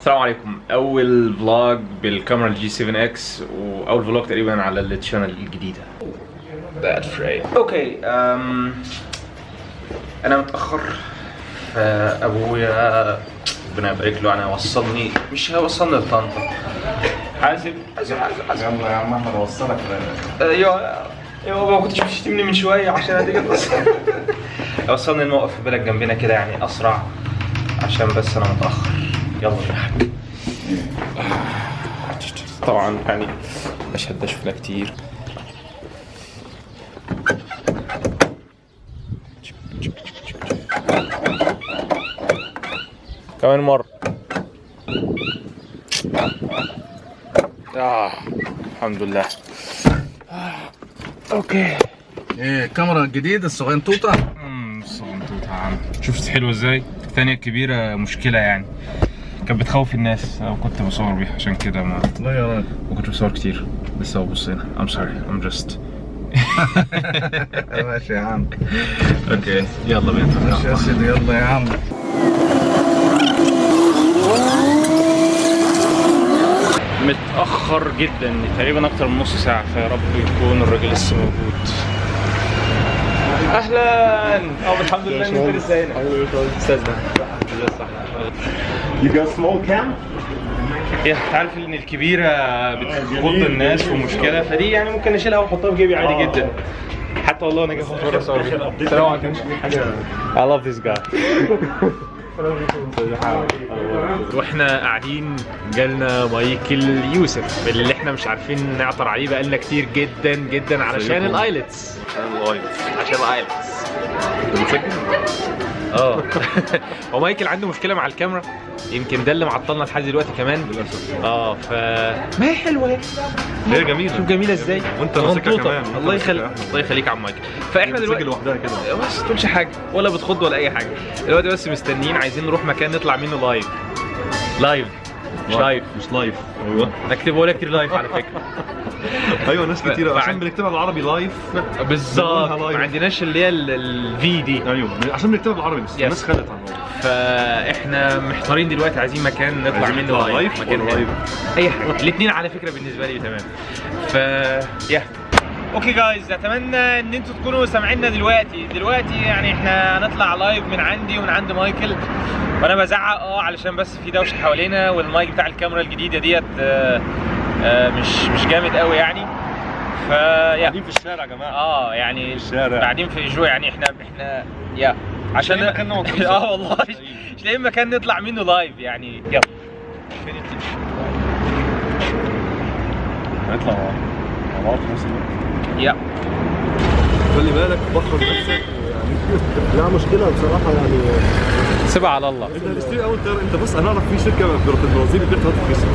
السلام عليكم. اول فلوج بالكاميرا الجي 7 اكس واول فلوج تقريبا على التشانل الجديده. That's right. اوكي انا متاخر، فابويا ربنا يبارك له انا وصلني، مش هيوصلني لطنطا. حاسب يلا يا عم احنا نوصلك. ايوه ما كنتش بتشتمني من شويه عشان هتيجي وصلني الموقف في بلد جنبنا كده يعني اسرع، عشان بس انا متاخر. يلا يا حاج. طبعا يعني مشهد ده شفناه كتير. كمان مرة. الحمد لله. اوكي. ايه الكاميرا الجديدة الصغنطوطة؟ الصغنطوطة يا عم. شفت حلوة ازاي؟ الثانية الكبيرة مشكلة يعني. كانت بتخوف الناس، انا كنت بصور بيها عشان كده ما كنتش بصور كتير. لسه ببص هنا. I'm sorry. I'm just ماشي يا عم. اوكي يلا بينا. ماشي يا سيدي يلا يا عم. متأخر جدا تقريبا أكتر من نص ساعة، فيا رب يكون الراجل لسه موجود. أهلا. الحمد لله إن أنت لسه هنا. أستاذنا. You got small cam? عارف إن الكبيرة بتخض الناس ومشكلة، فدي يعني ممكن أشيلها وأحطها في جيبي عادي جدا. حتى والله أنا جاي أخد صورة صور بيها. السلام عليكم. I love this guy. واحنا قاعدين جالنا مايكل يوسف اللي احنا مش عارفين نعطر عليه بقالنا كتير جدا جدا علشان الايلتس. عشان الايلتس. هو مايكل عنده مشكله مع الكاميرا، يمكن ده اللي معطلنا لحد دلوقتي كمان. ما هي حلوه. هي جميلة. شوف جميله ازاي. وانت ماسكها كمان. الله يخليك. الله يخليك يا عم مايكل. فاحنا دلوقتي لوحدها كده. بس تقولش حاجه ولا بتخض ولا اي حاجه. دلوقتي بس مستنيين، عايزين نروح مكان نطلع منه لايف. مش لايف. ايوه نكتبه لك كتير لايف على فكره. ايوه ناس كتير عشان بنكتبها بالعربي لايف. بالظبط، ما عندناش اللي هي الفي دي. ايوه عشان بنكتبها بالعربي بس الناس خدت على الموضوع. فاحنا محتارين دلوقتي، عايزين مكان نطلع منه لايف. مكان لايف اي حاجه. الاثنين على فكره بالنسبه لي تمام. اوكي جايز، اتمنى ان انتوا تكونوا سامعيننا دلوقتي يعني احنا هنطلع لايف من عندي ومن عند مايكل، وانا بزعق علشان بس في دوشه حوالينا، والمايك بتاع الكاميرا الجديده ديت مش جامد قوي يعني. قاعدين في الشارع يا جماعه. يعني الشارع قاعدين في اجواء يعني احنا عشان مكان نقعد فيه. والله مش لاقيين مكان نطلع منه لايف يعني. يلا فين هنطلع مع بعض في نفس الوقت. خلي بالك بخر نفسك يعني. لا مشكله بصراحه يعني. سيبها على الله. انت هتشتري اول طياره. انت بص انا اعرف في شركه في البرازيل بتبيع طيارات رخيصه.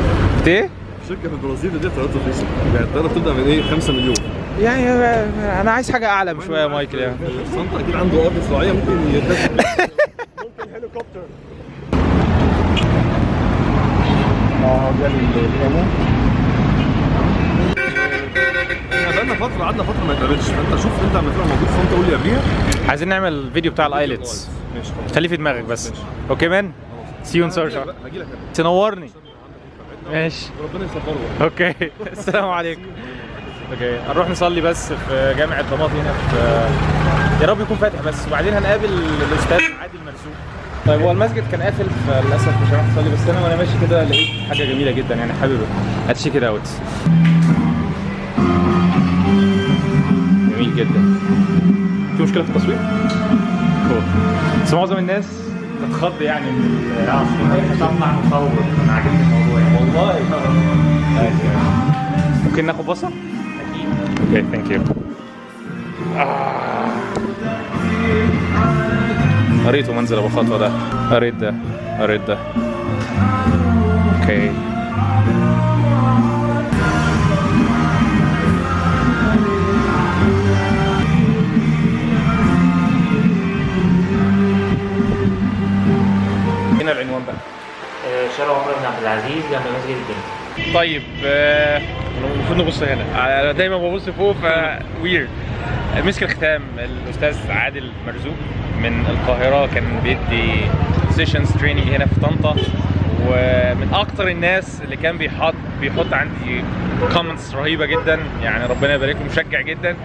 ايه؟ شركه في البرازيل بتبيع طيارات رخيصه، يعني الطياره بتبدا من 5 مليون. يعني انا عايز حاجه اعلى بشويه يا مايكل يعني. الصنطة اكيد عنده ارض زراعيه ممكن يركب. ممكن هليكوبتر. ده الكاميرا. بقالنا فتره قعدنا فتره ما نتقابلش، فانت شوف انت لما تبقى موجود في طنطا قول لي قبليها. عايزين نعمل الفيديو بتاع الايلتس. ماشي خليه في دماغك بس. اوكي مان. سي يو ان سوشيال. هاجي لك تنورني. ماشي. ربنا يصبرك. اوكي. السلام عليكم. اوكي هنروح نصلي بس في جامع الضماط هنا في يا رب يكون فاتح بس، وبعدين هنقابل الاستاذ عادل مرزوق. طيب هو المسجد كان قافل فللاسف مش هنروح نصلي، بس انا وانا ماشي كده لقيت حاجه جميله جدا يعني حاببها. هتشيك ات اوت. جميل جدا. في مشكله في التصوير؟ كول. بس معظم الناس تتخض يعني من طلع مصور. انا عاجبني الموضوع يعني. والله. ممكن ناخد بصه؟ اكيد. اوكي ثانك يو. قريته منزل ابو خطوه ده. قريت ده. اوكي. هنا العنوان بقى. شارع عمر بن عبد العزيز جنب مسجد الجامع. طيب المفروض نبص هنا. انا دايما ببص فوق ويرد. مسك الختام الاستاذ عادل مرزوق من القاهره، كان بيدي سيشنز تريننج هنا في طنطا، ومن اكتر الناس اللي كان بيحط عندي كومنتس رهيبه جدا، يعني ربنا يبارك له، مشجع جدا.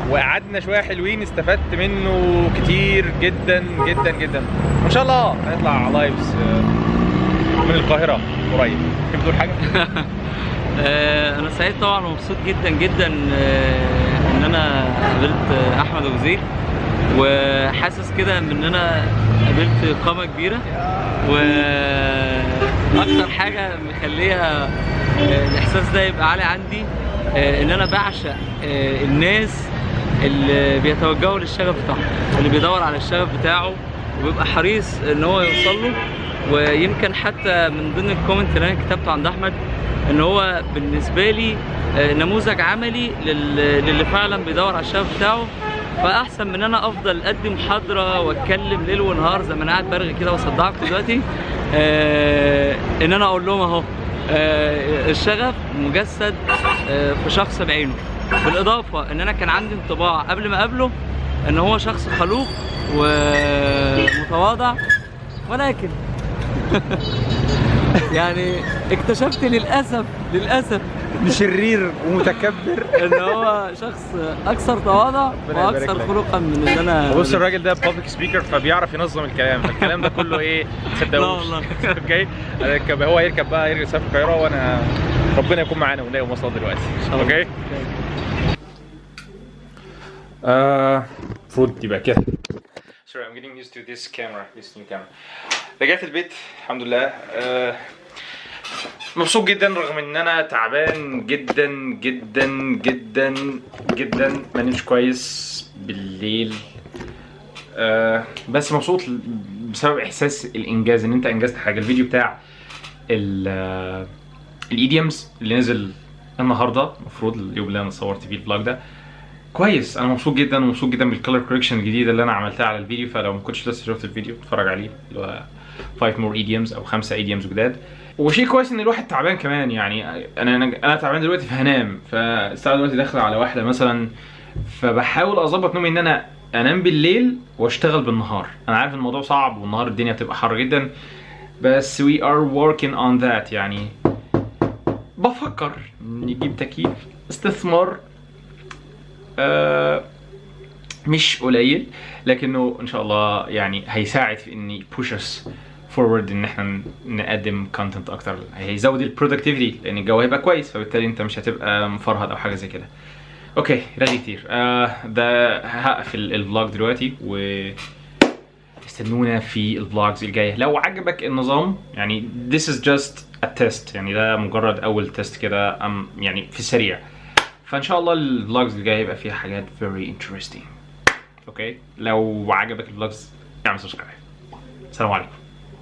وقعدنا شويه حلوين، استفدت منه كتير جدا جدا جدا. وان شاء الله هنطلع لايفز من القاهره قريب. تحب تقول حاجه؟ انا سعيد طبعا ومبسوط جدا جدا ان انا قابلت احمد ابو زيد، وحاسس كده ان انا قابلت قامه كبيره. واكتر حاجه مخليها الاحساس ده يبقى عالي عندي ان انا بعشق الناس اللي بيتوجهوا للشغف بتاعهم، اللي بيدور على الشغف بتاعه وبيبقى حريص ان هو يوصل له. ويمكن حتى من ضمن الكومنت اللي انا كتبته عند احمد ان هو بالنسبه لي نموذج عملي للي فعلا بيدور على الشغف بتاعه. فاحسن من انا افضل ادي محاضره واتكلم ليل ونهار زي ما انا قاعد برغي كده واصدعكم دلوقتي، ان انا اقول لهم اهو الشغف مجسد في شخص بعينه. بالاضافه ان انا كان عندي انطباع قبل ما اقابله ان هو شخص خلوق ومتواضع، ولكن يعني اكتشفت للاسف شرير ومتكبر ان هو شخص اكثر تواضع واكثر خلقا من اللي انا. بص الراجل ده بابليك سبيكر فبيعرف ينظم الكلام، فالكلام ده كله ايه تصدقوش. لا والله. اوكي هو يركب بقى يسافر القاهره، وانا ربنا يكون معانا ونلاقي مواصلات دلوقتي. اوكي المفروض يبقى كده. Sorry, I'm getting used to this camera, this new camera. رجعت البيت الحمد لله. مبسوط جدا رغم ان انا تعبان جدا جدا جدا جدا، ما نمش كويس بالليل. بس مبسوط بسبب احساس الانجاز، ان انت انجزت حاجه. الفيديو بتاع الايديومز اللي نزل النهارده، المفروض اليوم اللي انا صورت فيه الفلوج ده، كويس. انا مبسوط جدا ومبسوط جدا بالكلر كوركشن الجديده اللي انا عملتها على الفيديو. فلو ما كنتش لسه شفت الفيديو اتفرج عليه، اللي هو 5 more idioms او 5 idioms جداد. وشيء كويس ان الواحد تعبان كمان، يعني انا تعبان دلوقتي فهنام، فالساعه دلوقتي داخله على 1 مثلا، فبحاول اظبط نومي ان انا انام بالليل واشتغل بالنهار. انا عارف الموضوع صعب والنهار الدنيا بتبقى حر جدا، بس we are working on that. يعني بفكر نجيب تكييف استثمار مش قليل، لكنه ان شاء الله يعني هيساعد في اني push us forward، ان احنا نقدم content اكتر، هيزود البرودكتيفيتي لان الجو هيبقى كويس، فبالتالي انت مش هتبقى مفرهد او حاجه زي كده. اوكي رغي كتير. ده هقفل الفلوج دلوقتي، و استنونا في الفلوجز الجايه. لو عجبك النظام، يعني this is just a test، يعني ده مجرد اول تيست كده يعني في السريع، فان شاء الله الفلوجز الجايه هيبقى فيها حاجات very interesting. اوكي لو عجبك الفلوجز اعمل سبسكرايب. السلام عليكم.